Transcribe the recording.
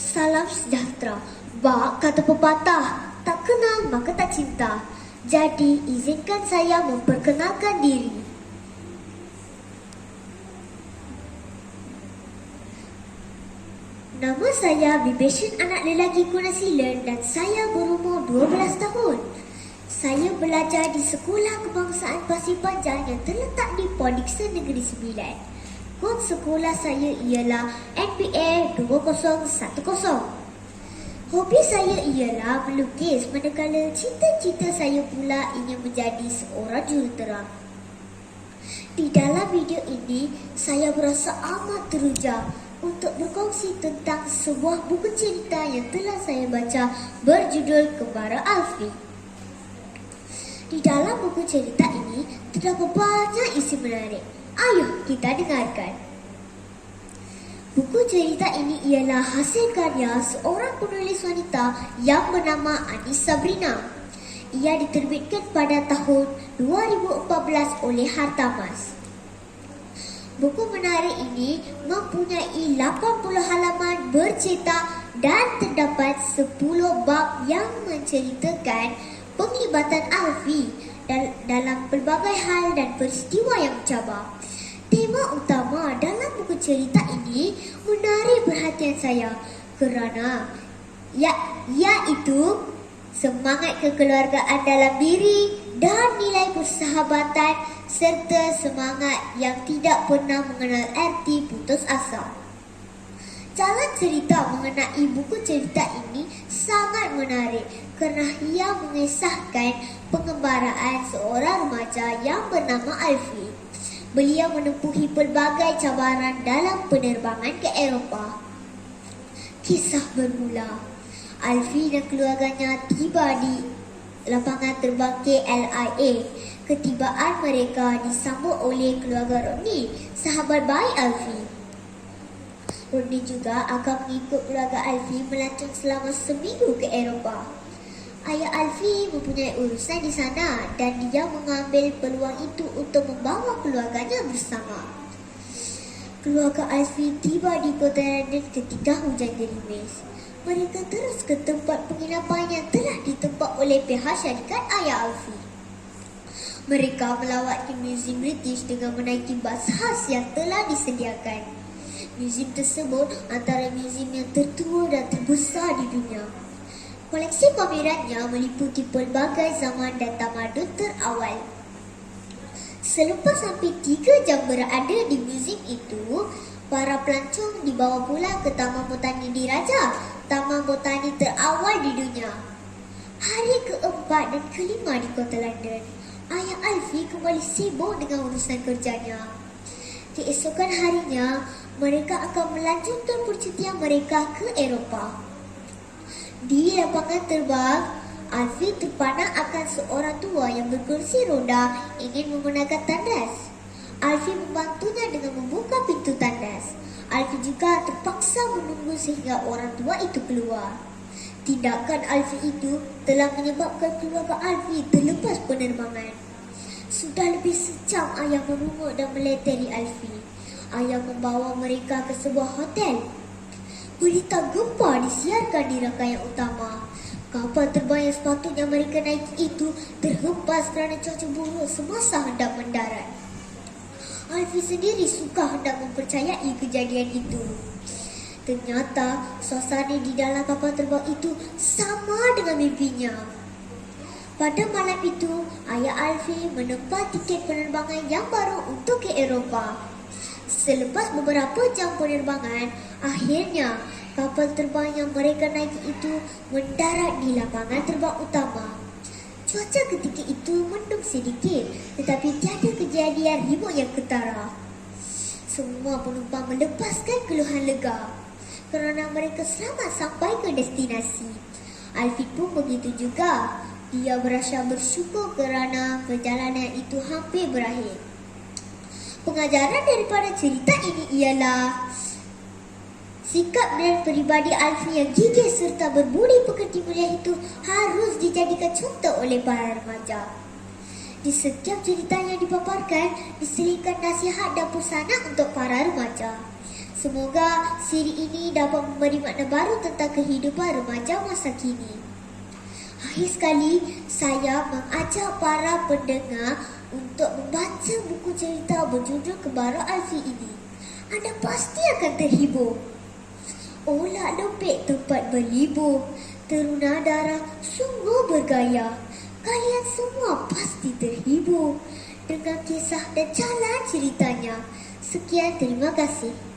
Salam sejahtera. Bak kata pepatah, tak kenal maka tak cinta. Jadi izinkan saya memperkenalkan diri. Nama saya Bibeshan anak lelaki Kunasilan dan saya berumur 12 tahun. Saya belajar di Sekolah Kebangsaan Pasir Panjang yang terletak di Pondiksen Negeri Sembilan. Kod sekolah saya ialah NPA 2010. Hobi saya ialah melukis, manakala cita-cita saya pula ingin menjadi seorang jurutera. Di dalam video ini, saya berasa amat teruja untuk berkongsi tentang sebuah buku cerita yang telah saya baca berjudul Kembara Alfie. Di dalam buku cerita ini terdapat banyak isi menarik. Ayuh kita dengarkan. Buku cerita ini ialah hasil karya seorang penulis wanita yang bernama Anis Sabrina. Ia diterbitkan pada tahun 2014 oleh Hartamas. Buku menarik ini mempunyai 80 halaman bercetak dan terdapat 10 bab yang menceritakan penglibatan Alfie dalam pelbagai hal dan peristiwa yang mencabar. Tema utama dalam buku cerita ini menarik perhatian saya kerana iaitu semangat kekeluargaan dalam diri dan nilai persahabatan serta semangat yang tidak pernah mengenal erti putus asa. Jalan cerita mengenai buku cerita ini sangat menarik kerana ia mengisahkan pengembaraan seorang remaja yang bernama Alfie. Beliau menempuhi pelbagai cabaran dalam penerbangan ke Eropah. Kisah bermula. Alfie dan keluarganya tiba di lapangan terbang KLIA. Ketibaan mereka disambut oleh keluarga Rodney, sahabat baik Alfie. Rodney juga akan mengikut keluarga Alfie melancong selama seminggu ke Eropah. Ayah Alfie mempunyai urusan di sana dan dia mengambil peluang itu untuk membawa keluarganya bersama. Keluarga Alfie tiba di kota London ketika hujan gerimis. Mereka terus ke tempat penginapan yang telah ditempat oleh pihak syarikat ayah Alfie. Mereka melawat ke Museum British dengan menaiki bas khas yang telah disediakan. Museum tersebut antara museum yang tertua dan terbesar di dunia. Koleksi pamerannya meliputi pelbagai zaman dan tamadun terawal. Selepas hampir 3 jam berada di museum itu, para pelancong dibawa pula ke Taman Botani Diraja, taman botani terawal di dunia. Hari keempat dan kelima di kota London, ayah Alfie kembali sibuk dengan urusan kerjanya. Keesokan harinya, mereka akan melanjutkan percutian mereka ke Eropah. Di lapangan terbang, Alfie terpandang akan seorang tua yang berkerusi roda ingin menggunakan tandas. Alfie membantunya dengan membuka pintu tandas. Alfie juga terpaksa menunggu sehingga orang tua itu keluar. Tindakan Alfie itu telah menyebabkan keluarga Alfie terlepas penerbangan. Sudah lebih sejam ayah merungut dan meleteri Alfie. Ayah membawa mereka ke sebuah hotel. Berita gempa disiarkan di rangkaian utama. Kapal terbang yang sepatutnya mereka naiki itu terhempas kerana cuaca buruk semasa hendak mendarat. Alfie sendiri sukar hendak mempercayai kejadian itu. Ternyata suasana di dalam kapal terbang itu sama dengan mimpinya. Pada malam itu, ayah Alfie menempa tiket penerbangan yang baru untuk ke Eropah. Selepas beberapa jam penerbangan, akhirnya kapal terbang yang mereka naiki itu mendarat di lapangan terbang utama. Cuaca ketika itu mendung sedikit, tetapi tiada kejadian ribut yang ketara. Semua penumpang melepaskan keluhan lega kerana mereka selamat sampai ke destinasi. Alfie pun begitu juga. Dia berasa bersyukur kerana perjalanan itu hampir berakhir. Pengajaran daripada cerita ini ialah sikap dan peribadi Alfie yang gigih serta berbudi pekerti mulia itu harus dijadikan contoh oleh para remaja. Di setiap cerita yang dipaparkan diselipkan nasihat dan pesanan untuk para remaja. Semoga siri ini dapat memberi makna baru tentang kehidupan remaja masa kini. Akhir sekali, saya mengajak para pendengar untuk membaca buku cerita berjudul Kembaraan Alfi ini. Anda pasti akan terhibur. Olak lepek tempat berlibur, teruna darah sungguh bergaya. Kalian semua pasti terhibur dengan kisah dan jalan ceritanya. Sekian, terima kasih.